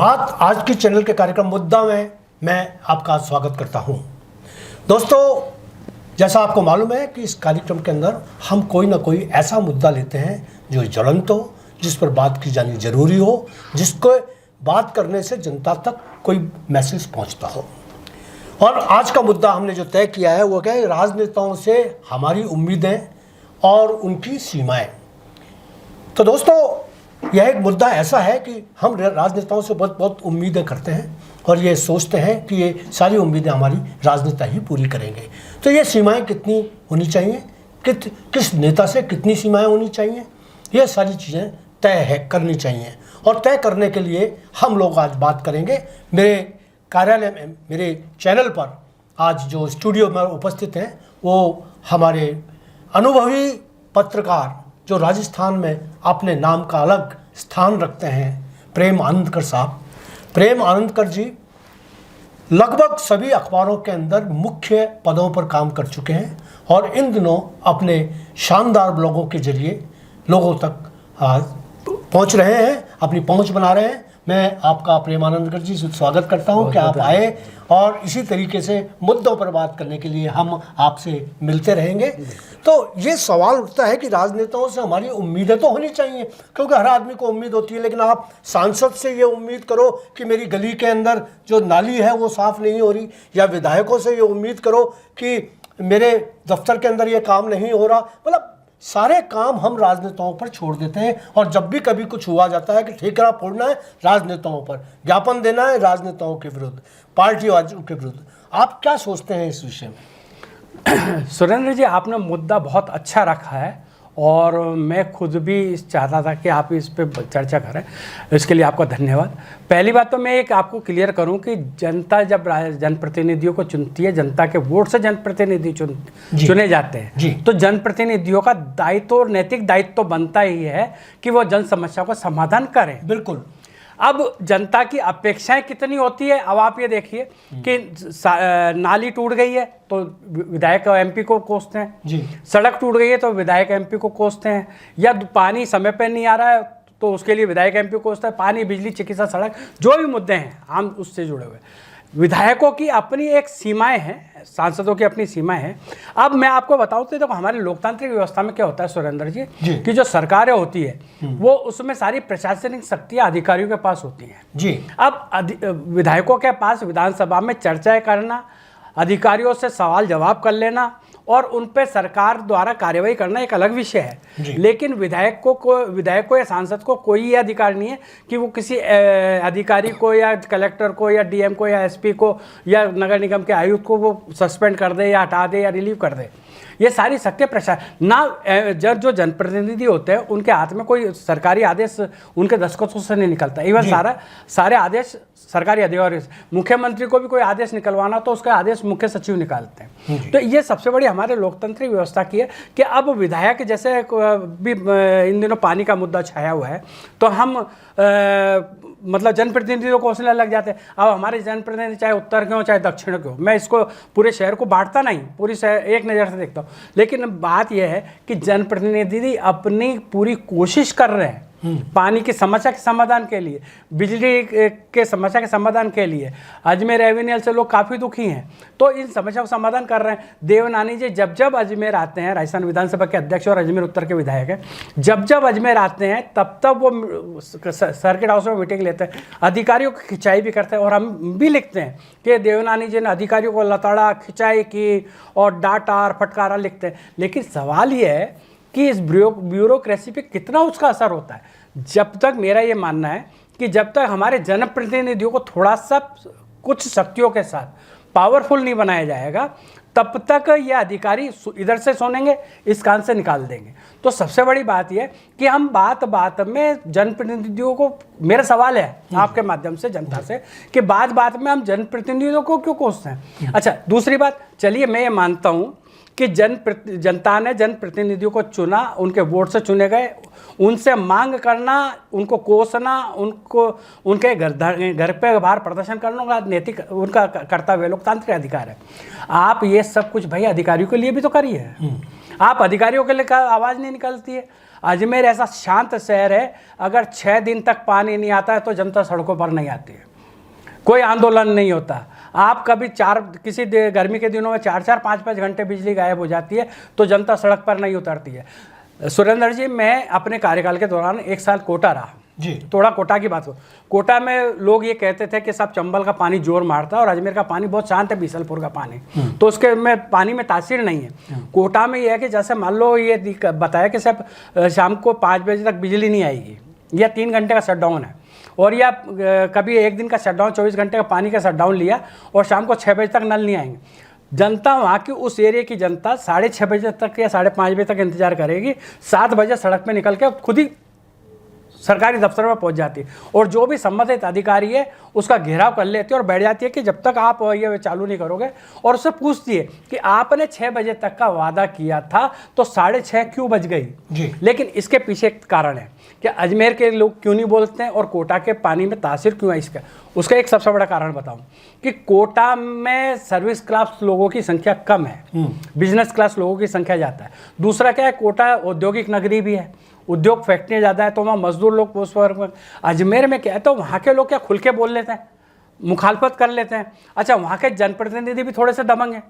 बात आज की चैनल के कार्यक्रम मुद्दा में मैं आपका स्वागत करता हूं। दोस्तों, जैसा आपको मालूम है कि इस कार्यक्रम के अंदर हम कोई ना कोई ऐसा मुद्दा लेते हैं जो ज्वलंत हो, जिस पर बात की जानी जरूरी हो, जिसको बात करने से जनता तक कोई मैसेज पहुंचता हो। और आज का मुद्दा हमने जो तय किया है वो क्या है, राजनेताओं से हमारी उम्मीदें और उनकी सीमाएं। तो दोस्तों, यह एक मुद्दा ऐसा है कि हम राजनेताओं से बहुत उम्मीदें करते हैं और ये सोचते हैं कि ये सारी उम्मीदें हमारी राजनेता ही पूरी करेंगे। तो ये सीमाएं कितनी होनी चाहिए, किस नेता से कितनी सीमाएं होनी चाहिए, ये सारी चीज़ें तय करनी चाहिए। और तय करने के लिए हम लोग आज बात करेंगे। मेरे कार्यालय में, मेरे चैनल पर आज जो स्टूडियो में उपस्थित हैं वो हमारे अनुभवी पत्रकार जो राजस्थान में अपने नाम का अलग स्थान रखते हैं, प्रेम आनंदकर साहब। प्रेम आनंदकर जी लगभग सभी अखबारों के अंदर मुख्य पदों पर काम कर चुके हैं और इन दिनों अपने शानदार ब्लॉगों के जरिए लोगों तक पहुंच रहे हैं, अपनी पहुंच बना रहे हैं। मैं आपका प्रेम आनंदकर जी स्वागत करता हूं कि आप आए और इसी तरीके से मुद्दों पर बात करने के लिए हम आपसे मिलते रहेंगे। तो ये सवाल उठता है कि राजनेताओं से हमारी उम्मीदें तो होनी चाहिए, क्योंकि हर आदमी को उम्मीद होती है, लेकिन आप सांसद से ये उम्मीद करो कि मेरी गली के अंदर जो नाली है वो साफ़ नहीं हो रही, या विधायकों से ये उम्मीद करो कि मेरे दफ्तर के अंदर ये काम नहीं हो रहा। मतलब सारे काम हम राजनेताओं पर छोड़ देते हैं और जब भी कभी कुछ हुआ जाता है कि ठेकरा फोड़ना है राजनेताओं पर, ज्ञापन देना है राजनेताओं के विरुद्ध, पार्टी वालों के विरुद्ध। आप क्या सोचते हैं इस विषय में? सुरेंद्र जी, आपने मुद्दा बहुत अच्छा रखा है और मैं खुद भी चाहता था कि आप इस पे चर्चा करें, इसके लिए आपका धन्यवाद। पहली बात तो मैं एक आपको क्लियर करूं कि जनता जब जनप्रतिनिधियों को चुनती है, जनता के वोट से जनप्रतिनिधि चुने जाते हैं, तो जनप्रतिनिधियों का दायित्व और नैतिक दायित्व तो बनता ही है कि वो जन समस्या को समाधान करें। बिल्कुल। अब जनता की अपेक्षाएं कितनी होती है, अब आप ये देखिए कि नाली टूट गई है तो विधायक एमपी को कोसते हैं जी, सड़क टूट गई है तो विधायक एमपी को कोसते हैं, या पानी समय पे नहीं आ रहा है तो उसके लिए विधायक एमपी को कोसता है। पानी, बिजली, चिकित्सा, सड़क, जो भी मुद्दे हैं हम उससे जुड़े हुए। विधायकों की अपनी एक सीमाएं हैं, सांसदों की अपनी सीमाएं हैं। अब मैं आपको बताऊं तो देखो, हमारी लोकतांत्रिक व्यवस्था में क्या होता है सुरेंद्र जी कि जो सरकारें होती है वो उसमें सारी प्रशासनिक शक्तियां अधिकारियों के पास होती हैं जी। अब विधायकों के पास विधानसभा में चर्चाएं करना, अधिकारियों से सवाल जवाब कर लेना और उन पे सरकार द्वारा कार्यवाही करना एक अलग विषय है। लेकिन विधायक को या सांसद को कोई ये अधिकार नहीं है कि वो किसी अधिकारी को या कलेक्टर को या डीएम को या एसपी को या नगर निगम के आयुक्त को वो सस्पेंड कर दे या हटा दे या रिलीव कर दे। ये सारी शक्तियाँ प्रशासन ना, जो जनप्रतिनिधि होते हैं उनके हाथ में कोई सरकारी आदेश उनके दस्तखतों से नहीं निकलता। इवन सारे आदेश सरकारी अधिकारी, मुख्यमंत्री को भी कोई आदेश निकलवाना तो उसका आदेश मुख्य सचिव निकालते हैं। तो ये सबसे बड़ी हमारे लोकतांत्रिक व्यवस्था की है कि अब विधायक जैसे भी इन दिनों पानी का मुद्दा छाया हुआ है तो हम मतलब जनप्रतिनिधियों को कोसने लग जाते हैं। अब हमारे जनप्रतिनिधि चाहे उत्तर के हो चाहे दक्षिण के हो, मैं इसको पूरे शहर को बांटता नहीं, पूरी शहर एक नज़र से देखता हूँ, लेकिन बात यह है कि जनप्रतिनिधि अपनी पूरी कोशिश कर रहे हैं पानी की समस्या के समाधान के लिए, बिजली के समस्या के समाधान के लिए। अजमेर एविनियल से लोग काफ़ी दुखी हैं तो इन समस्या का समाधान कर रहे हैं। देवनानी जी जब अजमेर आते हैं, राजस्थान विधानसभा के अध्यक्ष और अजमेर उत्तर के विधायक हैं, जब अजमेर आते हैं तब वो सर्किट हाउस में मीटिंग लेते हैं, अधिकारियों की खिंचाई भी करते हैं और हम भी लिखते हैं कि देवनानी जी ने अधिकारियों को लताड़ा, खिंचाई की और डांटा और फटकारा लिखते हैं। लेकिन सवाल ये है कि इस ब्यूरोक्रेसी पे कितना उसका असर होता है। जब तक, मेरा ये मानना है कि जब तक हमारे जनप्रतिनिधियों को थोड़ा सा कुछ शक्तियों के साथ पावरफुल नहीं बनाया जाएगा तब तक ये अधिकारी इधर से सुनेंगे, इस कान से निकाल देंगे। तो सबसे बड़ी बात यह कि हम बात में जनप्रतिनिधियों को, मेरा सवाल है आपके माध्यम से जनता से कि बात में हम जनप्रतिनिधियों को क्यों कोसते हैं। अच्छा, दूसरी बात, चलिए मैं ये मानता हूँ कि जनता ने जनप्रतिनिधियों को चुना, उनके वोट से चुने गए, उनसे मांग करना, उनको कोसना, उनको उनके घर पे बाहर प्रदर्शन करना उनका नैतिक, उनका कर्तव्य, लोकतांत्रिक अधिकार है। आप ये सब कुछ भाई अधिकारियों के लिए भी तो करिए। आप अधिकारियों के लिए आवाज़ नहीं निकलती है। अजमेर ऐसा शांत शहर है, अगर 6 दिन तक पानी नहीं आता है तो जनता सड़कों पर नहीं आती है, कोई आंदोलन नहीं होता। आप कभी किसी गर्मी के दिनों में 4-4, 5-5 घंटे बिजली गायब हो जाती है तो जनता सड़क पर नहीं उतरती है। सुरेंद्र जी, मैं अपने कार्यकाल के दौरान 1 साल कोटा रहा जी। थोड़ा कोटा की बात हो, कोटा में लोग ये कहते थे कि सब चंबल का पानी जोर मारता है और अजमेर का पानी बहुत शांत है, बीसलपुर का पानी तो उसके में पानी में तासीर नहीं है। कोटा में ये है कि जैसे मान लो ये बताया कि सब शाम को 5 बजे तक बिजली नहीं आएगी या 3 घंटे का शटडाउन है, और या कभी एक दिन का शटडाउन 24 घंटे का पानी का शटडाउन लिया और शाम को 6 बजे तक नल नहीं आएंगे। जनता, वहाँ की उस एरिया की जनता 6:30 बजे तक या 5:30 बजे तक इंतजार करेगी, 7 बजे सड़क पे निकल के खुद ही सरकारी दफ्तर में पहुंच जाती है और जो भी संबंधित अधिकारी है उसका घेराव कर लेती है और बैठ जाती है कि जब तक आप ये चालू नहीं करोगे, और उससे पूछती है कि आपने 6 बजे तक का वादा किया था तो 6:30 क्यों बज गई जी। लेकिन इसके पीछे एक कारण है कि अजमेर के लोग क्यों नहीं बोलते हैं और कोटा के पानी में तासीर क्यों है इसका। उसका एक सबसे बड़ा कारण बताऊं कि कोटा में सर्विस क्लास लोगों की संख्या कम है, बिजनेस क्लास लोगों की संख्या ज़्यादा है। दूसरा क्या है, कोटा औद्योगिक नगरी भी है, उद्योग फैक्ट्रियाँ ज़्यादा है तो वहाँ मजदूर लोग पोस्ट वर्क में। अजमेर में क्या है, तो वहाँ के लोग क्या खुल के बोल लेते हैं, मुखालफत कर लेते हैं। अच्छा, वहाँ के जनप्रतिनिधि भी थोड़े से दबंग हैं।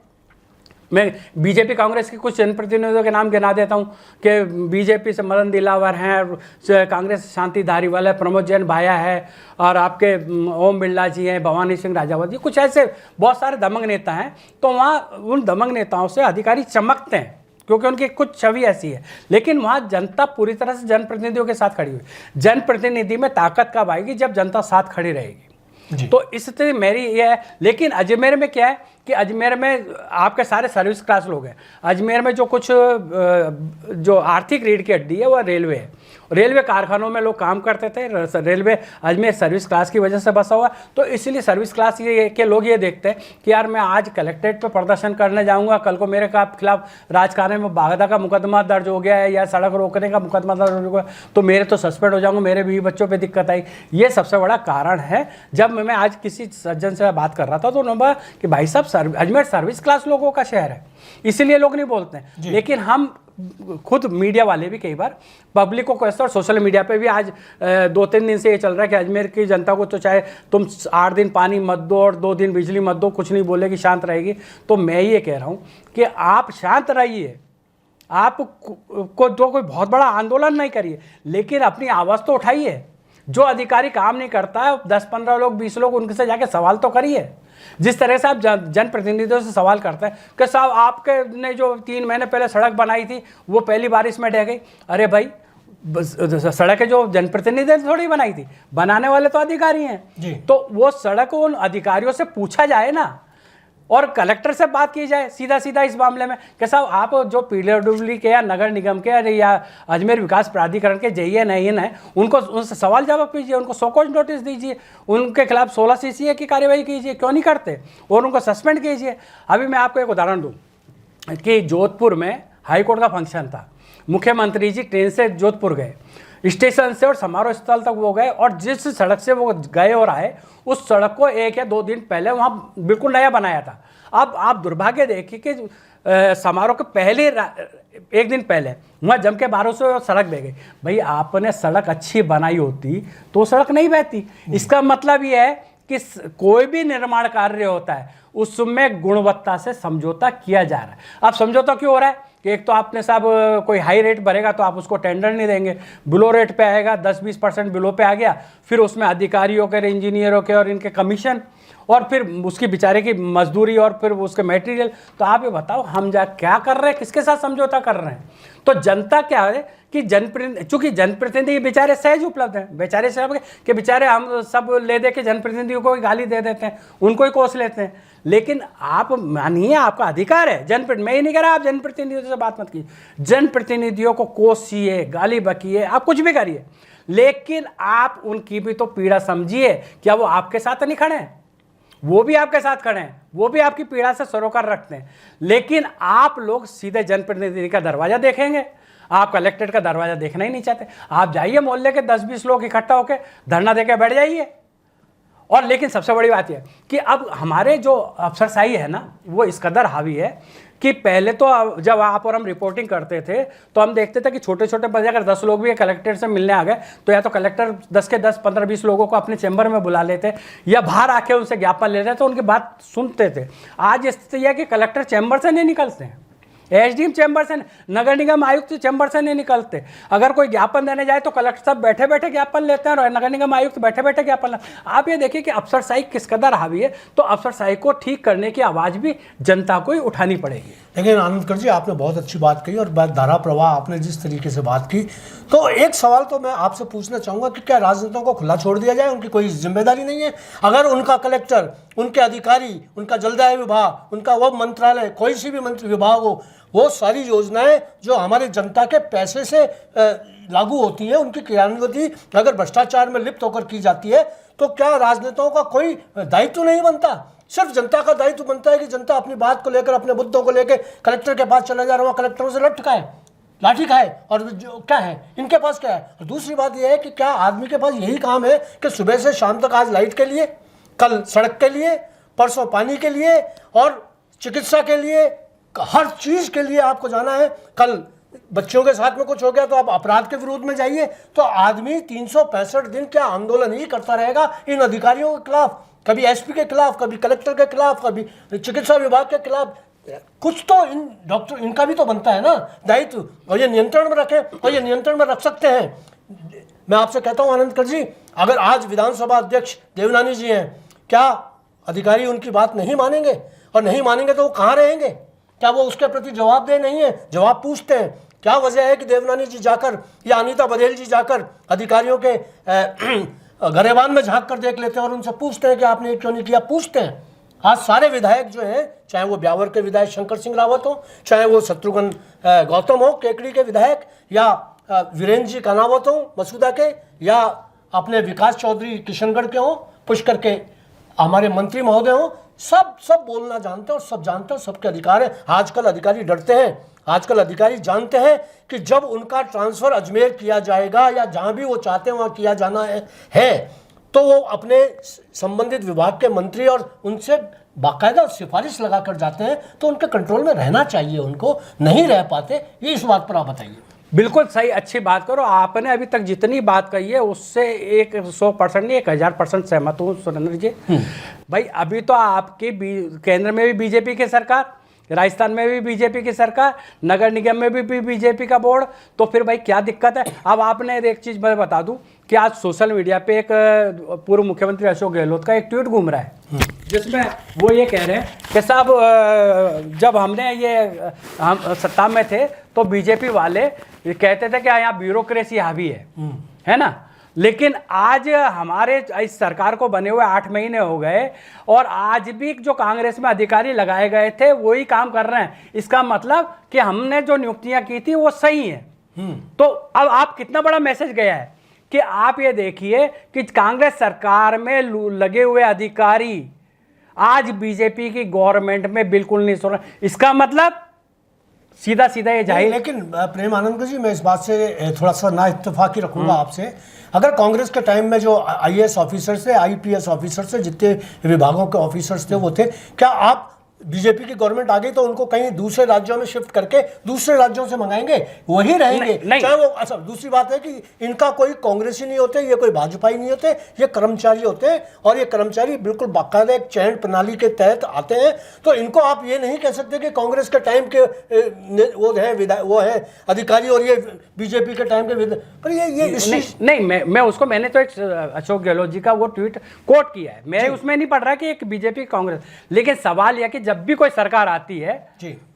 मैं बीजेपी कांग्रेस के कुछ जनप्रतिनिधियों के नाम गिना देता हूँ कि बीजेपी से मदन दिलावर हैं, कांग्रेस से शांति धारीवाल है, प्रमोद जैन भाया है, और आपके ओम बिरला जी हैं, भवानी सिंह राजावत जी, कुछ ऐसे बहुत सारे दबंग नेता हैं। तो वहाँ उन दबंग नेताओं से अधिकारी चमकते हैं क्योंकि उनकी कुछ छवि ऐसी है, लेकिन वहाँ जनता पूरी तरह से जनप्रतिनिधियों के साथ खड़ी हुई। जनप्रतिनिधि में ताकत कब आएगी, जब जनता साथ खड़ी रहेगी। तो इस स्थिति मेरी ये है। लेकिन अजमेर में क्या है कि अजमेर में आपके सारे सर्विस क्लास लोग हैं। अजमेर में जो कुछ जो आर्थिक रीढ़ की हड्डी है वह रेलवे है। रेलवे कारखानों में लोग काम करते थे, रेलवे अजमेर सर्विस क्लास की वजह से बसा हुआ। तो इसलिए सर्विस क्लास के लोग ये देखते हैं कि यार मैं आज कलेक्ट्रेट पे प्रदर्शन करने जाऊंगा, कल को मेरे खिलाफ राजकारण में बागदा का मुकदमा दर्ज हो गया है या सड़क रोकने का मुकदमा दर्ज हो गया तो मेरे तो सस्पेंड हो जाऊंगा, मेरे बीवी बच्चों पर दिक्कत आई। ये सबसे बड़ा कारण है। जब मैं आज किसी सज्जन से बात कर रहा था तो उन्होंने कहा कि भाई साहब अजमेर सर्विस क्लास लोगों का शहर है, इसीलिए लोग नहीं बोलते हैं। लेकिन हम खुद मीडिया वाले भी कई बार पब्लिक को कहते हैं, और सोशल मीडिया पे भी आज 2-3 दिन से ये चल रहा है कि अजमेर की जनता को तो चाहे तुम 8 दिन पानी मत दो और 2 दिन बिजली मत दो, कुछ नहीं बोलेगी, शांत रहेगी। तो मैं ये कह रहा हूँ कि आप शांत रहिए, आप को तो कोई बहुत बड़ा आंदोलन नहीं करिए, लेकिन अपनी आवाज़ तो उठाइए। जो अधिकारी काम नहीं करता है, 10-15 लोग 20 लोग उनसे जाके सवाल तो करिए। जिस तरह से आप जनप्रतिनिधियों से सवाल करते हैं कि साहब आपके ने जो 3 महीने पहले सड़क बनाई थी वो पहली बारिश में ढह गई। अरे भाई, सड़कें जो जनप्रतिनिधि ने थोड़ी बनाई थी, बनाने वाले तो अधिकारी हैं। तो वो सड़क उन अधिकारियों से पूछा जाए ना, और कलेक्टर से बात की जाए सीधा सीधा इस मामले में कि साहब आप जो पीडब्ल्यूडी के या नगर निगम के या अजमेर विकास प्राधिकरण के JN हैं उनको उनसे सवाल जवाब कीजिए, उनको शोकॉज नोटिस दीजिए, उनके खिलाफ 16 CCA की कार्यवाही कीजिए, क्यों नहीं करते, और उनको सस्पेंड कीजिए। अभी मैं आपको एक उदाहरण दूँ कि जोधपुर में हाईकोर्ट का फंक्शन था, मुख्यमंत्री जी ट्रेन से जोधपुर गए, स्टेशन से और समारोह स्थल तक वो गए, और जिस सड़क से वो गए और आए उस सड़क को 1 या 2 दिन पहले वहाँ बिल्कुल नया बनाया था। अब आप दुर्भाग्य देखिए कि समारोह के पहले 1 दिन पहले वहाँ जम के 1200 सड़क बह गई। भाई, आपने सड़क अच्छी बनाई होती तो सड़क नहीं बहती। इसका मतलब ये है कि कोई भी निर्माण कार्य होता है उसमें गुणवत्ता से समझौता किया जा रहा है। अब समझौता क्यों हो रहा है कि एक तो आपने साहब कोई हाई रेट भरेगा तो आप उसको टेंडर नहीं देंगे, बिलो रेट पे आएगा, 10-20% बिलो पे आ गया, फिर उसमें अधिकारियों के, इंजीनियरों के और इनके कमीशन, और फिर उसकी बेचारे की मजदूरी और फिर उसके मटेरियल। तो आप ये बताओ हम क्या कर रहे हैं, किसके साथ समझौता कर रहे हैं। तो जनता क्या है कि चूंकि जनप्रतिनिधि बेचारे सहज उपलब्ध हैं, बेचारे सहज कि बेचारे हम सब ले दे के जनप्रतिनिधियों को गाली दे देते हैं, उनको ही कोस लेते हैं। लेकिन आप मानिए, आपका अधिकार है मैं ही नहीं कह रहा आप जनप्रतिनिधियों से बात मत कीजिए, जनप्रतिनिधियों को कोसिए, गाली बकिए, आप कुछ भी करिए, लेकिन आप उनकी भी तो पीड़ा समझिए। क्या वो आपके साथ नहीं खड़े हैं? वो भी आपके साथ खड़े हैं, वो भी आपकी पीड़ा से सरोकार रखते हैं। लेकिन आप लोग सीधे जनप्रतिनिधि का दरवाजा देखेंगे, आप कलेक्ट्रेट का दरवाजा देखना ही नहीं चाहते। आप जाइए मोहल्ले के 10-20 लोग इकट्ठा होकर धरना देकर बैठ जाइए। और लेकिन सबसे बड़ी बात यह कि अब हमारे जो अफसरशाही है ना, वो इस कदर हावी है कि पहले तो जब आप और हम रिपोर्टिंग करते थे तो हम देखते थे कि छोटे छोटे बच्चे अगर 10 लोग भी कलेक्टर से मिलने आ गए तो या तो कलेक्टर 10 के 10, 15, 20 लोगों को अपने चैम्बर में बुला लेते या बाहर आके उनसे ज्ञापन लेते तो उनकी बात सुनते थे। आज स्थिति यह है कि कलेक्टर चैम्बर से नहीं निकलते हैं, एसडीएम चैम्बर से, नगर निगम आयुक्त चैम्बर से नहीं निकलते। अगर कोई ज्ञापन देने जाए तो कलेक्टर साहब बैठे बैठे ज्ञापन लेते हैं और नगर निगम आयुक्त बैठे बैठे ज्ञापन लेते हैं। आप ये देखिए कि अफसरशाही किस कदर हावी है, तो अफसरशाही को ठीक करने की आवाज़ भी जनता को ही उठानी पड़ेगी। लेकिन आनंदकर जी, आपने बहुत अच्छी बात कही और धारा प्रवाह आपने जिस तरीके से बात की, तो एक सवाल तो मैं आपसे पूछना चाहूँगा कि क्या राजनेताओं को खुला छोड़ दिया जाए, उनकी कोई जिम्मेदारी नहीं है? अगर उनका कलेक्टर, उनके अधिकारी, उनका जलदाय विभाग, उनका वो मंत्रालय, कोई सी भी मंत्री विभाग हो, वो सारी योजनाएं जो हमारे जनता के पैसे से लागू होती है, उनकी क्रियान्विति अगर भ्रष्टाचार में लिप्त होकर की जाती है, तो क्या राजनेताओं का कोई दायित्व नहीं बनता? सिर्फ जनता का दायित्व बनता है कि जनता अपनी बात को लेकर, अपने मुद्दों को लेकर कलेक्टर के पास चला जा रहा है, कलेक्टरों से लठ खाए, लाठी खाए, और जो क्या है इनके पास क्या है? और दूसरी बात यह है कि क्या आदमी के पास यही काम है कि सुबह से शाम तक आज लाइट के लिए, कल सड़क के लिए, परसों पानी के लिए और चिकित्सा के लिए, हर चीज़ के लिए आपको जाना है? कल बच्चों के साथ में कुछ हो गया तो आप अपराध के विरोध में जाइए। तो आदमी 365 दिन क्या आंदोलन ही करता रहेगा इन अधिकारियों के खिलाफ, कभी एसपी के खिलाफ, कभी कलेक्टर के खिलाफ, कभी चिकित्सा विभाग के खिलाफ? कुछ तो इन डॉक्टर, इनका भी तो बनता है ना दायित्व, और ये नियंत्रण में रखें, और ये नियंत्रण में रख सकते हैं। मैं आपसे कहता हूं आनंदकर जी, अगर आज विधानसभा अध्यक्ष देवनानी जी हैं, क्या अधिकारी उनकी बात नहीं मानेंगे? और नहीं मानेंगे तो वो कहाँ रहेंगे? क्या वो उसके प्रति जवाबदेह नहीं है? जवाब पूछते हैं। क्या वजह है कि देवनानी जी जाकर या अनीता बघेल जी जाकर अधिकारियों के गरेबान में झांक कर देख लेते हैं और उनसे पूछते हैं कि आपने क्यों नहीं किया? पूछते हैं। आज सारे विधायक जो हैं, चाहे वो ब्यावर के विधायक शंकर सिंह रावत हो, चाहे वो शत्रुघ्न गौतम हो केकड़ी के विधायक, या वीरेंद्र जी कनावत हो मसूदा के, या अपने विकास चौधरी किशनगढ़ के हो, पुष्कर के हमारे मंत्री महोदय हो, सब बोलना जानते हैं और सब जानते हैं, सबके अधिकार है। आजकल अधिकारी डरते हैं, आजकल अधिकारी जानते हैं कि जब उनका ट्रांसफ़र अजमेर किया जाएगा या जहां भी वो चाहते हैं वहां किया जाना है तो वो अपने संबंधित विभाग के मंत्री और उनसे बाकायदा सिफारिश लगा कर जाते हैं। तो उनके कंट्रोल में रहना चाहिए, उनको नहीं रह पाते। ये इस बात पर आप बताइए। बिल्कुल सही, अच्छी बात करो। आपने अभी तक जितनी बात कही है उससे 100% नहीं 1000% सहमत हूँ सुरेंद्र जी। भाई अभी तो आपकी केंद्र में भी बीजेपी की सरकार, राजस्थान में भी बीजेपी की सरकार, नगर निगम में भी बीजेपी का बोर्ड, तो फिर भाई क्या दिक्कत है? अब आपने एक चीज़ मैं बता दूं कि आज सोशल मीडिया पे एक पूर्व मुख्यमंत्री अशोक गहलोत का एक ट्वीट घूम रहा है जिसमें वो ये कह रहे हैं कि साहब जब हमने हम सत्ता में थे तो बीजेपी वाले कहते थे कि यहाँ ब्यूरोक्रेसी हावी है ना, लेकिन आज हमारे इस सरकार को बने हुए 8 महीने हो गए और आज भी जो कांग्रेस में अधिकारी लगाए गए थे वही काम कर रहे हैं। इसका मतलब कि हमने जो नियुक्तियां की थी वो सही है। तो अब आप कितना बड़ा मैसेज गया है कि आप ये देखिए कि कांग्रेस सरकार में लगे हुए अधिकारी आज बीजेपी की गवर्नमेंट में बिल्कुल नहीं सुन रहे। इसका मतलब सीधा ये जाहिर। लेकिन प्रेम आनंद जी, मैं इस बात से थोड़ा सा ना इत्तेफाकी रखूंगा आपसे। अगर कांग्रेस के टाइम में जो आईएएस ऑफिसर्स थे, आईपीएस ऑफिसर्स थे, जितने विभागों के ऑफिसर्स थे वो थे, क्या आप बीजेपी की गवर्नमेंट आ गई तो उनको कहीं दूसरे राज्यों में शिफ्ट करके दूसरे राज्यों से मंगाएंगे? वही रहेंगे नहीं। चाहे वो। अच्छा, दूसरी बात है कि इनका कोई कांग्रेसी नहीं होते, ये कोई भाजपाई नहीं होते, ये कर्मचारी होते हैं और ये कर्मचारी बिल्कुल बाकायदा एक चयन प्रणाली के तहत आते हैं। तो इनको आप ये नहीं कह सकते कि कांग्रेस के टाइम के वो है अधिकारी और ये बीजेपी के टाइम के पर ये नहीं। मैंने तो एक अशोक गहलोत जी का वो ट्वीट कोट किया है, मैं उसमें नहीं पढ़ रहा कि एक बीजेपी कांग्रेस, लेकिन सवाल यह कि जब भी कोई सरकार आती है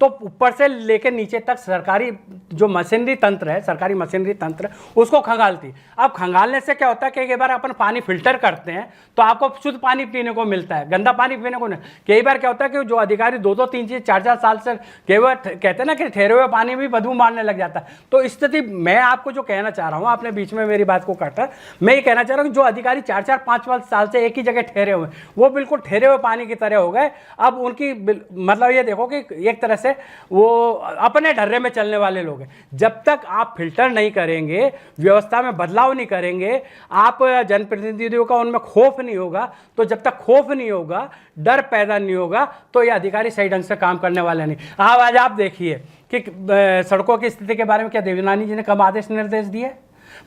तो ऊपर से लेकर नीचे तक सरकारी जो मशीनरी तंत्र है, सरकारी मशीनरी तंत्र उसको खंगालती। अब खंगालने से क्या होता है कि कई बार अपन पानी फिल्टर करते हैं तो आपको शुद्ध पानी पीने को मिलता है, गंदा पानी पीने को नहीं। कई बार क्या होता है कि जो अधिकारी 2-2, 3-3, 4-4 साल से कहते हैं ना कि ठहरे हुए पानी भी बदबू मारने लग जाता है। तो स्थिति मैं आपको जो कहना चाह रहा हूँ, आपने बीच में मेरी बात को काटा, मैं ये कहना चाह रहा हूँ कि जो अधिकारी 4-4, 5-5 साल से एक ही जगह ठहरे हुए वो बिल्कुल ठहरे हुए पानी की तरह हो गए। अब उनकी मतलब ये देखो कि एक तरह से वो अपने ढर्रे में चलने वाले लोग हैं। जब तक आप फिल्टर नहीं करेंगे, व्यवस्था में बदलाव नहीं करेंगे, आप जनप्रतिनिधियों का उनमें खौफ नहीं होगा, तो जब तक खौफ नहीं होगा, डर पैदा नहीं होगा, तो ये अधिकारी सही ढंग से काम करने वाले नहीं। आज आप देखिए कि सड़कों की स्थिति के बारे में क्या देवनानी जी ने कम आदेश निर्देश दिए,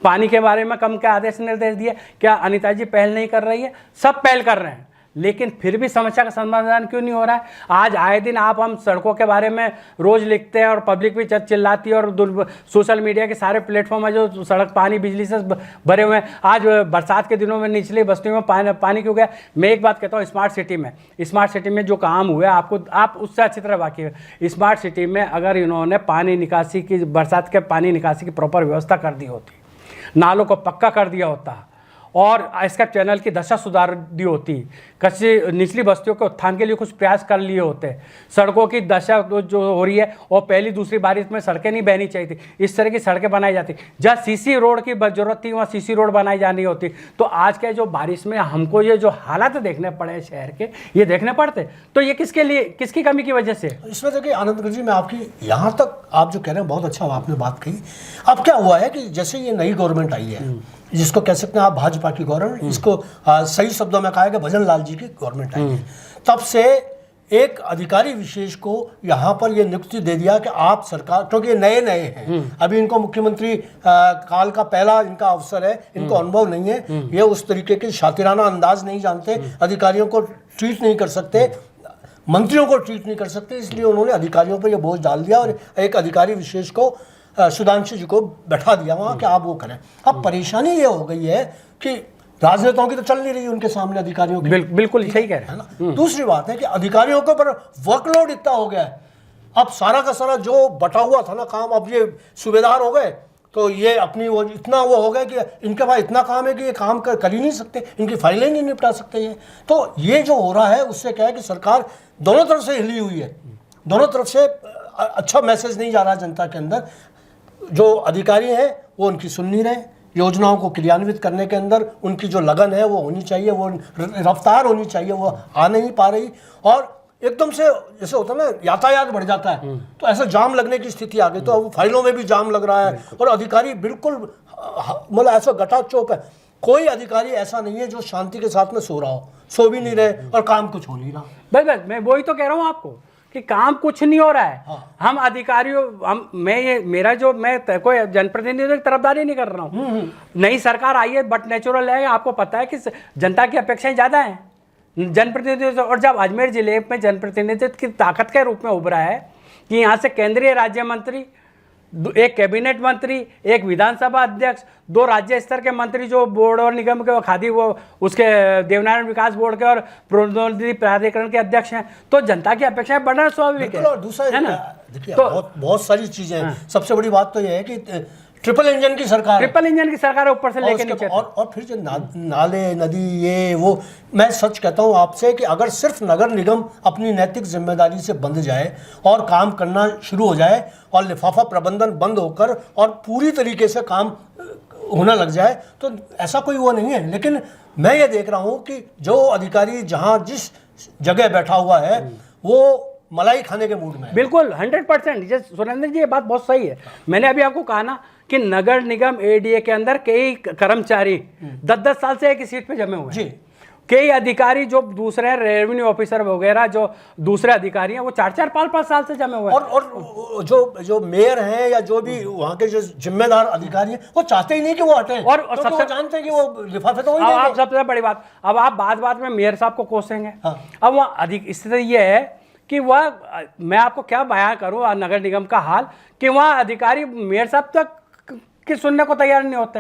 पानी के बारे में कम क्या आदेश निर्देश दिए, क्या अनिता जी पहल नहीं कर रही है? सब पहल कर रहे हैं, लेकिन फिर भी समस्या का समाधान क्यों नहीं हो रहा है? आज आए दिन हम सड़कों के बारे में रोज लिखते हैं और पब्लिक भी चिल्लाती है और सोशल मीडिया के सारे प्लेटफॉर्म है जो सड़क पानी बिजली से भरे हुए हैं। आज बरसात के दिनों में निचली बस्तियों में पानी क्यों गया? मैं एक बात कहता हूँ, स्मार्ट सिटी में जो काम हुआ आप उससे अच्छी तरह वाकिफ है। स्मार्ट सिटी में अगर इन्होंने पानी निकासी की, बरसात के पानी निकासी की प्रॉपर व्यवस्था कर दी होती, नालों को पक्का कर दिया होता और इसका चैनल की दशा सुधार दी होती, कच्ची निचली बस्तियों के उत्थान के लिए कुछ प्रयास कर लिए होते, सड़कों की दशा जो हो रही है और पहली दूसरी बारिश में सड़कें नहीं बहनी चाहिए थी, इस तरह की सड़कें बनाई जाती, जहाँ सीसी रोड की जरूरत थी वहाँ सीसी रोड बनाई जानी होती। तो आज के जो बारिश में हमको ये जो हालात देखने पड़े शहर के, ये देखने पड़ते, तो ये किसके लिए, किसकी कमी की वजह से? इसमें देखिए आनंद जी, मैं आपकी यहाँ तक आप जो कह रहे हैं बहुत अच्छा आपने बात कही। अब क्या हुआ है कि जैसे ये नई गवर्नमेंट आई है, जिसको कह सकते हैं आप भाजपा की गवर्नमेंट, इसको सही शब्दों में कहा है कि भजन लाल जी की गवर्नमेंट आई है, तब से एक अधिकारी विशेष को यहाँ पर ये नियुक्ति दे दिया कि आप सरकार, क्योंकि ये नए हैं, अभी इनको मुख्यमंत्री काल का पहला इनका अवसर है, इनको अनुभव नहीं है, ये उस तरीके के शातिराना अंदाज नहीं जानते, अधिकारियों को ट्रीट नहीं कर सकते, मंत्रियों को ट्रीट नहीं कर सकते, इसलिए उन्होंने अधिकारियों पर यह बोझ डाल दिया और एक अधिकारी विशेष को सुधांशु जी को बैठा दिया वहाँ कि आप वो करें। अब परेशानी ये हो गई है कि राजनेताओं की तो चल नहीं रही उनके सामने, अधिकारियों की बिल्कुल सही कह रहे हैं ना। दूसरी बात है कि अधिकारियों के ऊपर वर्कलोड इतना हो गया है, अब सारा का सारा जो बटा हुआ था ना काम, अब ये सूबेदार हो गए तो ये अपनी वो इतना वो हो गया कि इनके पास इतना काम है कि ये काम कर ही नहीं सकते, इनकी फाइलें नहीं निपटा सकते ये। तो ये जो हो रहा है उससे क्या है कि सरकार दोनों तरफ से हिली हुई है, दोनों तरफ से अच्छा मैसेज नहीं जा रहा जनता के अंदर। जो अधिकारी हैं वो उनकी सुन नहीं रहे, योजनाओं को क्रियान्वित करने के अंदर उनकी जो लगन है वो होनी चाहिए, वो रफ्तार होनी चाहिए, वो आ नहीं पा रही। और एकदम से जैसे होता है ना यातायात बढ़ जाता है तो ऐसा जाम लगने की स्थिति आ गई, तो अब फाइलों में भी जाम लग रहा है और अधिकारी बिल्कुल मतलब ऐसा गटाचौप है। कोई अधिकारी ऐसा नहीं है जो शांति के साथ में सो रहा हो, सो भी नहीं रहे और काम कुछ हो नहीं रहा। बस मैं वही तो कह रहा हूँ आपको कि काम कुछ नहीं हो रहा है। हम अधिकारियों मैं कोई जनप्रतिनिधियों की तरफदारी नहीं कर रहा हूँ। नई सरकार आई है बट नेचुरल है, आपको पता है कि जनता की अपेक्षाएं ज्यादा हैं जनप्रतिनिधियों से। और जब अजमेर जिले में जनप्रतिनिधित्व की ताकत के रूप में उभरा है कि यहाँ से केंद्रीय राज्य मंत्री, एक कैबिनेट मंत्री, एक विधानसभा अध्यक्ष, 2 राज्य स्तर के मंत्री जो बोर्ड और निगम के खादी वो उसके देवनारायण विकास बोर्ड के और प्रोन्नति प्राधिकरण के अध्यक्ष हैं, तो जनता की अपेक्षाएं बढ़ना स्वाभाविक है। और दूसरा है ना, देखिए तो बहुत सारी चीजें हैं। सबसे बड़ी बात तो यह है कि ट्रिपल इंजन की सरकार है ऊपर से लेके नीचे। और फिर जो नाले नदी ये वो, मैं सच कहता हूँ आपसे कि अगर सिर्फ नगर निगम अपनी नैतिक जिम्मेदारी से बंध जाए और काम करना शुरू हो जाए और लिफाफा प्रबंधन बंद होकर और पूरी तरीके से काम होना लग जाए तो ऐसा कोई वो नहीं है। लेकिन मैं ये देख रहा हूँ कि जो अधिकारी जहाँ जिस जगह बैठा हुआ है वो मलाई खाने के मूड में है। बिल्कुल 100%। सुरेंद्र जी ये बात बहुत सही है। मैंने अभी आपको कहा ना कि नगर निगम एडीए के अंदर कई कर्मचारी 10-10 साल से एक ही सीट पे जमे हुए हैं। कई अधिकारी जो दूसरे रेवेन्यू ऑफिसर वगैरह जो दूसरे अधिकारी हैं वो 4-4, 5-5 साल से जमे हुए हैं। और जो मेयर हैं या जो भी वहाँ के जो जिम्मेदार अधिकारी हैं वो चाहते ही नहीं कि वो हटें, और सबसे जानते हैं कि वो लिफाफे तो वही देंगे। आप सबसे बड़ी बात, अब आप बात में मेयर साहब को कोसेंगे। अब वहाँ अधिक स्थिति ये है कि वह, मैं आपको क्या बयां करूं नगर निगम का हाल, कि वहाँ अधिकारी मेयर साहब तक कि सुनने को तैयार नहीं होते,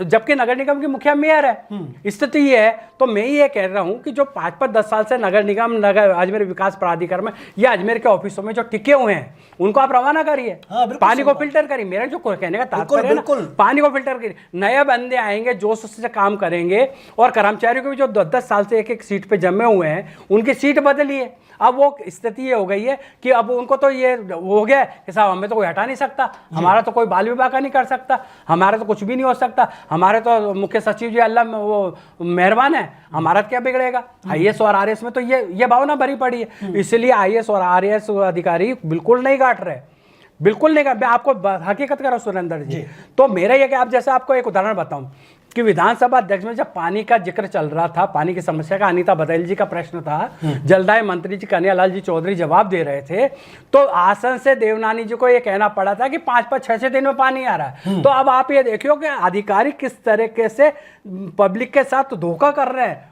जबकि नगर निगम की मुखिया मेयर है। स्थिति ये है। तो मैं ये कह रहा हूं कि जो 5-10 साल से नगर निगम अजमेर विकास प्राधिकरण में या अजमेर के ऑफिसों में जो टिके हुए हैं उनको आप रवाना करिए, पानी को फिल्टर करिए। मेरा जो कहने का तात्पर्य है ना, पानी को फिल्टर करिए। नए बंदे आएंगे, जोश से काम करेंगे, और कर्मचारियों को भी जो 10-10 साल से एक सीट पे जमे हुए हैं उनकी सीट बदलिए। अब वो स्थिति ये हो गई है कि अब उनको तो ये हो गया कि साहब हमें तो कोई हटा नहीं सकता, हमारा तो कोई बाल विभाग का नहीं कर सकता। सकता, हमारे तो कुछ भी नहीं हो सकता, हमारे तो मुख्य सचिव जी अल्लाह वो मेहरबान है, हमारा क्या बिगड़ेगा। आईएएस और आरएएस में तो ये भावना भरी पड़ी है, इसलिए आईएएस और आरएएस अधिकारी बिल्कुल नहीं गांठ रहे, बिल्कुल नहीं। मैं आपको हकीकत करो सुरेंद्र जी, तो मेरा ये कि आप जैसे आपको एक उदाहरण बताऊं कि विधानसभा अध्यक्ष में जब पानी का जिक्र चल रहा था, पानी की समस्या का, अनीता बघेल जी का प्रश्न था, जलदाय मंत्री जी कन्हैयालाल जी चौधरी जवाब दे रहे थे, तो आसन से देवनानी जी को ये कहना पड़ा था कि 5-5, 6-6 दिन में पानी आ रहा है। तो अब आप ये देखियो कि अधिकारी किस तरीके से पब्लिक के साथ धोखा कर रहे हैं,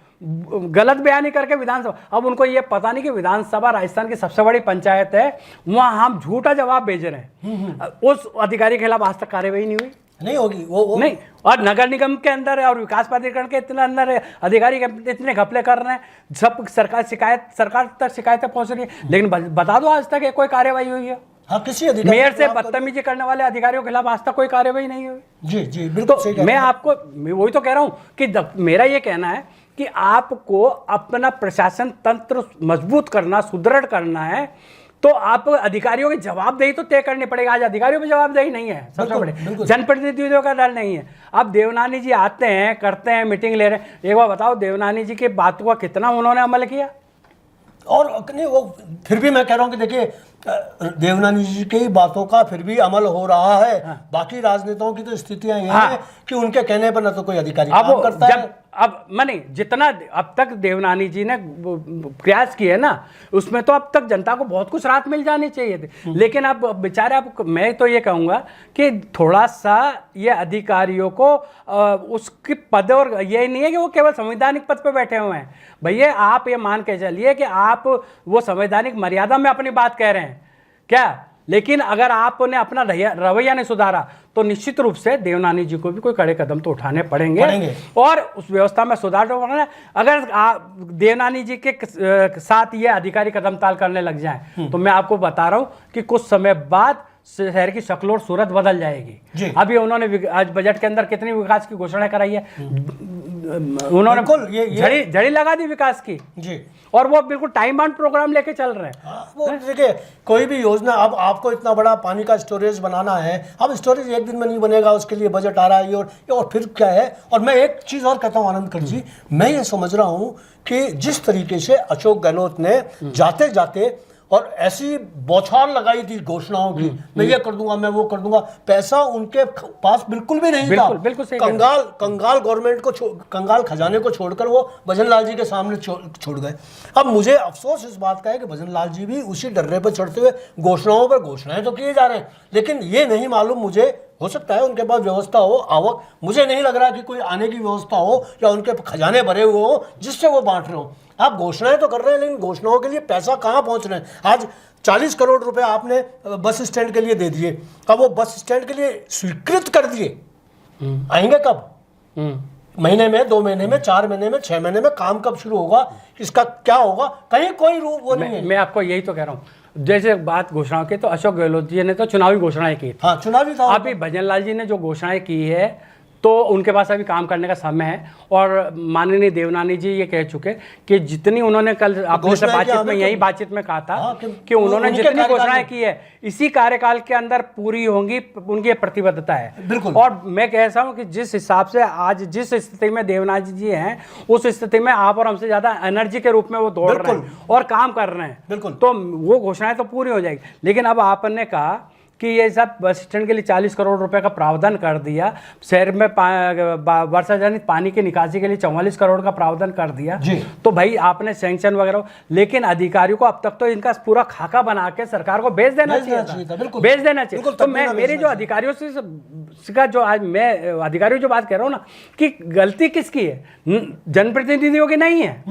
गलत बयानी करके विधानसभा। अब उनको ये पता नहीं कि विधानसभा राजस्थान की सबसे बड़ी पंचायत है, वहां हम झूठा जवाब भेज रहे हैं, उस अधिकारी के खिलाफ आज तक कार्यवाही नहीं हुई, नहीं होगी वो नहीं। और नगर निगम के अंदर है और विकास प्राधिकरण के इतना अंदर है, अधिकारी इतने घपले कर रहे हैं, सब सरकार तक शिकायतें पहुंच रही है, लेकिन बता दो आज तक कोई कार्यवाही हुई है? हाँ, किसी अधिकारी मेयर से बदतमीजी करने वाले अधिकारियों के खिलाफ आज तक कोई कार्यवाही नहीं हुई। जी जी बिल्कुल सही। तो मैं आपको वही तो कह रहा हूं कि मेरा ये कहना है कि आपको अपना प्रशासन तंत्र मजबूत करना, सुदृढ़ करना है, तो आप अधिकारियों की जवाबदेही तो तय करनी पड़ेगी। आज अधिकारियों की जवाबदेही नहीं है, सबसे बड़े जनप्रतिनिधियों का दल नहीं है। अब देवनानी जी आते हैं, करते हैं, मीटिंग ले रहे हैं, एक बार बताओ देवनानी जी की बातों का कितना उन्होंने अमल किया? और नहीं, वो फिर भी मैं कह रहा हूं कि देखिए देवनानी जी की बातों का फिर भी अमल हो रहा है। हाँ। बाकी राजनेताओं की तो स्थितियां ये हैं कि उनके कहने पर न तो कोई अधिकारी काम करता है। अब माने जितना अब तक देवनानी जी ने प्रयास किए ना, उसमें तो अब तक जनता को बहुत कुछ राहत मिल जानी चाहिए थी, लेकिन अब बेचारे, अब मैं तो ये कहूँगा कि थोड़ा सा ये अधिकारियों को उसके पद, और ये नहीं है कि वो केवल संवैधानिक पद पे बैठे हुए हैं, भैया आप ये मान के चलिए कि आप वो संवैधानिक मर्यादा में अपनी बात कह रहे हैं क्या, लेकिन अगर आपने अपना रवैया नहीं सुधारा तो निश्चित रूप से देवनानी जी को भी कोई कड़े कदम तो उठाने पड़ेंगे और उस व्यवस्था में सुधार तो करना है। अगर देवनानी जी के साथ ये अधिकारी कदम ताल करने लग जाएं तो मैं आपको बता रहा हूं कि कुछ समय बाद शहर की शक्ल और सूरत बदल जाएगी। अभी उन्होंने आज बजट के अंदर कितनी विकास की घोषणा कराई है, उन्होंने झड़ी लगा दी विकास की जी, और वो बिल्कुल टाइम बाउंड प्रोग्राम लेके चल रहे हैं। वो देखिए कोई भी योजना, अब आपको इतना बड़ा पानी का स्टोरेज बनाना है, अब स्टोरेज एक दिन में नहीं बनेगा, उसके लिए बजट आ रहा है और फिर क्या है। और मैं एक चीज और कहता हूँ आनंदकर जी, मैं ये समझ रहा हूँ कि जिस तरीके से अशोक गहलोत ने जाते जाते और ऐसी बौछार लगाई थी घोषणाओं की, मैं ये कर दूंगा, मैं वो कर दूंगा, पैसा उनके पास बिल्कुल भी नहीं था। बिल्कुल कंगाल गवर्नमेंट को, कंगाल खजाने को छोड़कर वो भजन लाल जी के सामने छोड़ गए। अब मुझे अफसोस इस बात का है कि भजन लाल जी भी उसी डर्रे पर चढ़ते हुए घोषणाओं पर घोषणाएं तो किए जा रहे हैं, लेकिन ये नहीं मालूम, मुझे हो सकता है उनके पास व्यवस्था हो, आवक, मुझे नहीं लग रहा कि कोई आने की व्यवस्था हो या उनके खजाने भरे हुए हो जिससे वो बांट रहे हो। आप घोषणाएं तो कर रहे हैं, लेकिन घोषणाओं के लिए पैसा कहाँ पहुंच रहे हैं? आज 40 करोड़ रुपए आपने बस स्टैंड के लिए दे दिए, अब वो बस स्टैंड के लिए स्वीकृत कर दिए, आएंगे कब? महीने में, 2 महीने में, 4 महीने में, 6 महीने में, काम कब शुरू होगा, इसका क्या होगा? कहीं कोई रूप वो नहीं है। मैं आपको यही तो कह रहा हूँ, जैसे बात घोषणाओं की, तो अशोक गहलोत जी ने तो चुनावी घोषणाएं की। हाँ, चुनावी था। अभी भजन लाल जी ने जो घोषणाएं की है तो उनके पास अभी काम करने का समय है, और माननीय देवनानी जी ये कह चुके कि जितनी उन्होंने कल अपने से बातचीत में, यही बातचीत में कहा था कि उन्होंने जितनी घोषणाएं की है इसी कार्यकाल के अंदर पूरी होंगी, उनकी प्रतिबद्धता है। बिल्कुल। और मैं कहता हूं कि जिस हिसाब से आज जिस स्थिति में देवनानी जी हैं, उस स्थिति में आप और हमसे ज्यादा एनर्जी के रूप में वो दौड़ रहे हैं और काम कर रहे हैं। बिल्कुल। तो वो घोषणाएं तो पूरी हो जाएगी, लेकिन अब आपने कहा कि ये सब बस स्टैंड के लिए 40 करोड़ रुपए का प्रावधान कर दिया, शहर में वर्षा जनित पानी की निकासी के लिए 44 करोड़ का प्रावधान कर दिया, तो भाई आपने सैंक्शन वगैरह, लेकिन अधिकारियों को अब तक तो इनका पूरा खाका बना के सरकार को भेज देना चाहिए, भेज देना चाहिए। तो मैं मेरी जो अधिकारियों से का जो आज मैं अधिकारियों जो बात कह रहा हूँ ना, कि गलती किसकी है? जनप्रतिनिधियों की नहीं है,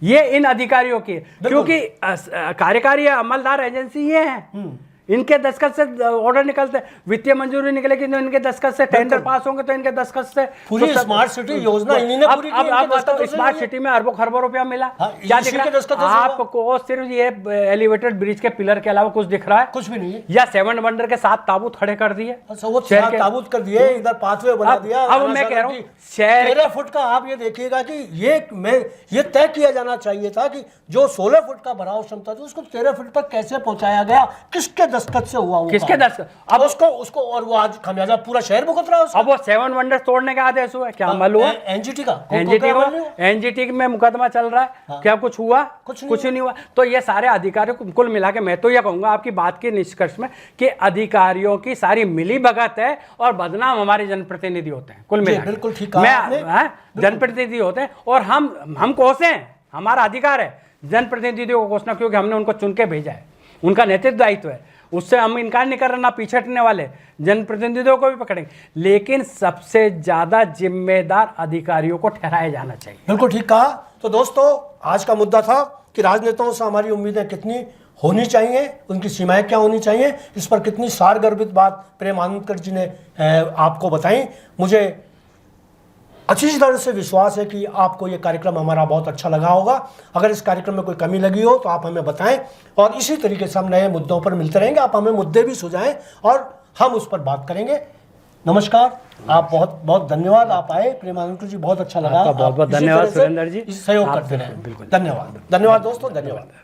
ये इन अधिकारियों की है, क्योंकि कार्यकारी अमलदार एजेंसी ये है, इनके दस्तखत से ऑर्डर निकलते हैं, वित्तीय मंजूरी निकलेगी तो इनके दस्तखत से, टेंडर पास होंगे तो इनके दस्तखत से। पूरी स्मार्ट सिटी योजना इन्हीं ने पूरी की। अब स्मार्ट सिटी में अरबों खरबों रुपया मिला, क्या दिख रहा है आपको? सिर्फ ये एलिवेटेड ब्रिज के पिलर के अलावा कुछ दिख रहा है? कुछ भी नहीं है। या 7 वंडर के 7 ताबूत खड़े कर दिए, ताबूत कर दिए, इधर पाथवे बना दिया। अब मैं कह रहा हूँ 13 फुट का, आप ये देखिएगा कि ये तय किया जाना चाहिए था कि जो 16 फुट का भराव क्षमता थी उसको 13 फुट पर कैसे पहुंचाया गया, किसके दस्तखत से हुआ वो किसके काम। दस्तखत? अब उसको और वो आज खमियाजा पूरा शहर भुगत रहा है उसका। अब वो 7 वंडर्स तोड़ने का आदेश हुआ है, क्या अमल हुआ? एनजीटी का एनजीटी में मुकदमा चल रहा है, क्या कुछ हुआ? कुछ नहीं हुआ। तो ये सारे अधिकारियों को कुल मिला के मैं तो ये कहूंगा आपकी बात के निष्कर्ष में कि अधिकारियों की सारी मिली भगत है और बदनाम हमारे जनप्रतिनिधि होते हैं कुल मिला के। बिल्कुल ठीक कहा आपने। जनप्रतिनिधि होते हैं और हम कोसे हैं, हमारा अधिकार है जनप्रतिनिधियों को कोसना, क्योंकि हमने उनको चुन के भेजा है, उनका नेतृत्व दायित्व है, उससे हम इनकार नहीं कर रहे, ना पीछे हटने वाले, जनप्रतिनिधियों को भी पकड़ेंगे, लेकिन सबसे ज्यादा जिम्मेदार अधिकारियों को ठहराया जाना चाहिए। बिल्कुल ठीक कहा। तो दोस्तों, आज का मुद्दा था कि राजनेताओं से हमारी उम्मीदें कितनी होनी चाहिए, उनकी सीमाएं क्या होनी चाहिए, इस पर कितनी सारगर्भित बात प्रेम आनंदकर जी ने आपको बताई। मुझे अच्छी तरह से विश्वास है कि आपको ये कार्यक्रम हमारा बहुत अच्छा लगा होगा। अगर इस कार्यक्रम में कोई कमी लगी हो तो आप हमें बताएं, और इसी तरीके से हम नए मुद्दों पर मिलते रहेंगे। आप हमें मुद्दे भी सुझाएं और हम उस पर बात करेंगे। नमस्कार, आप बहुत बहुत धन्यवाद, आप आए प्रेमानंद जी, बहुत अच्छा लगा। बहुत बहुत धन्यवाद सुरेंद्र जी, सहयोग करते रहे। धन्यवाद दोस्तों, धन्यवाद।